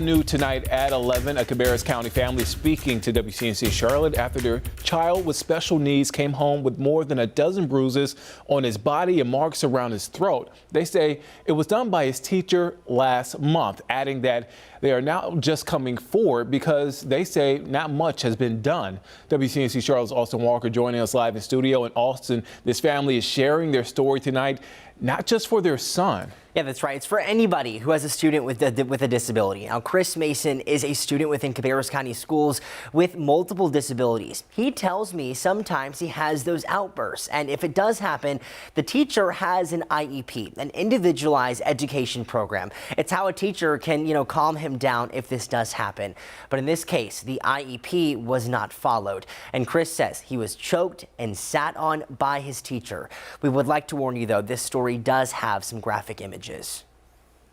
New tonight at 11, a Cabarrus County family speaking to WCNC Charlotte after their child with special needs came home with more than a dozen bruises on his body and marks around his throat. They say it was done by his teacher last month, adding that they are now just coming forward because they say not much has been done. WCNC Charlotte's Austin Walker joining us live in studio. In Austin, this family is sharing their story tonight, not just for their son. Yeah, that's right. It's for anybody who has a student with a disability. Now, Chris Mason is a student within Cabarrus County schools with multiple disabilities. He tells me sometimes he has those outbursts, and if it does happen, the teacher has an IEP, an individualized education program. It's how a teacher can, calm him down if this does happen. But in this case, the IEP was not followed, and Chris says he was choked and sat on by his teacher. We would like to warn you, though, this story does have some graphic images.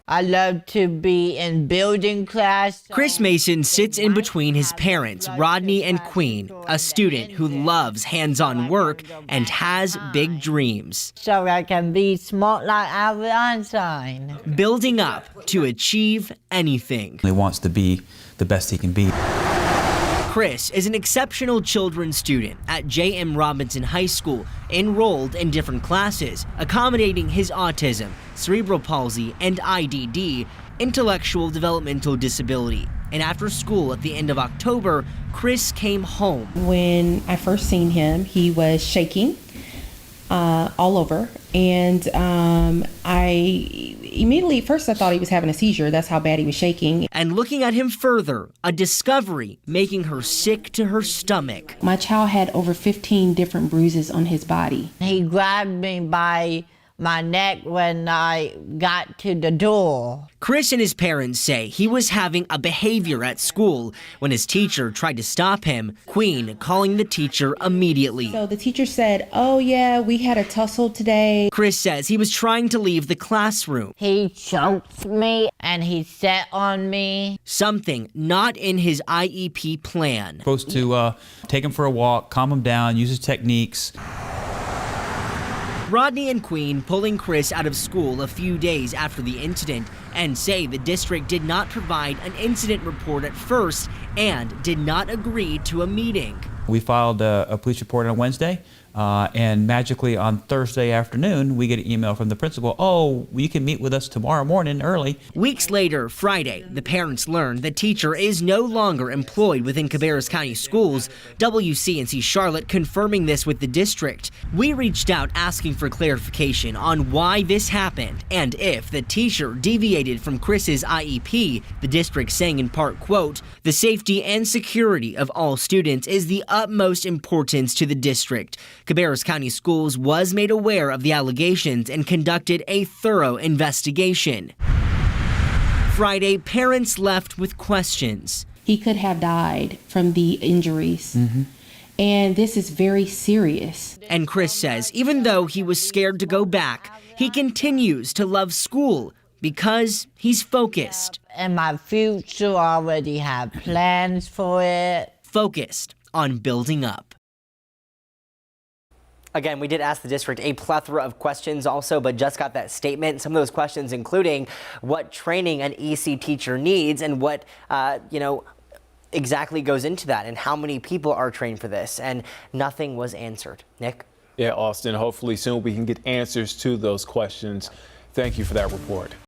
I love to be in building class. Chris Mason sits in between his parents, Rodney and Queen, a student who loves hands-on work and has big dreams. So I can be smart like Albert Einstein. Building up to achieve anything. He wants to be the best he can be. Chris is an exceptional children's student at J.M. Robinson High School, enrolled in different classes, accommodating his autism, cerebral palsy, and IDD, intellectual developmental disability. And after school at the end of October, Chris came home. When I first seen him, he was shaking all over, and I immediately, first I thought he was having a seizure. That's how bad he was shaking. And looking at him further, a discovery making her sick to her stomach. My child had over 15 different bruises on his body. He grabbed me by my neck when I got to the door. Chris and his parents say he was having a behavior at school when his teacher tried to stop him, Queen calling the teacher immediately. So the teacher said, "Oh yeah, we had a tussle today." Chris says he was trying to leave the classroom. He choked me and he sat on me. Something not in his IEP plan. Supposed to take him for a walk, calm him down, use his techniques. Rodney and Queen pulling Chris out of school a few days after the incident and say the district did not provide an incident report at first and did not agree to a meeting. We filed a police report on Wednesday, and magically on Thursday afternoon, we get an email from the principal, "Oh, you can meet with us tomorrow morning early." Weeks later, Friday, the parents learned the teacher is no longer employed within Cabarrus County schools. WCNC Charlotte confirming this with the district. We reached out asking for clarification on why this happened and if the teacher deviated from Chris's IEP, the district saying in part, quote, "The safety and security of all students is the utmost importance to the district." Cabarrus County Schools was made aware of the allegations and conducted a thorough investigation. Friday, parents left with questions. He could have died from the injuries. And this is very serious. And Chris says even though he was scared to go back, he continues to love school because he's focused. And my future already have plans for it. Focused on building up. Again, we did ask the district a plethora of questions also, but just got that statement. Some of those questions including what training an EC teacher needs and what, exactly goes into that and how many people are trained for this, and nothing was answered. Nick? Yeah, Austin, hopefully soon we can get answers to those questions. Thank you for that report.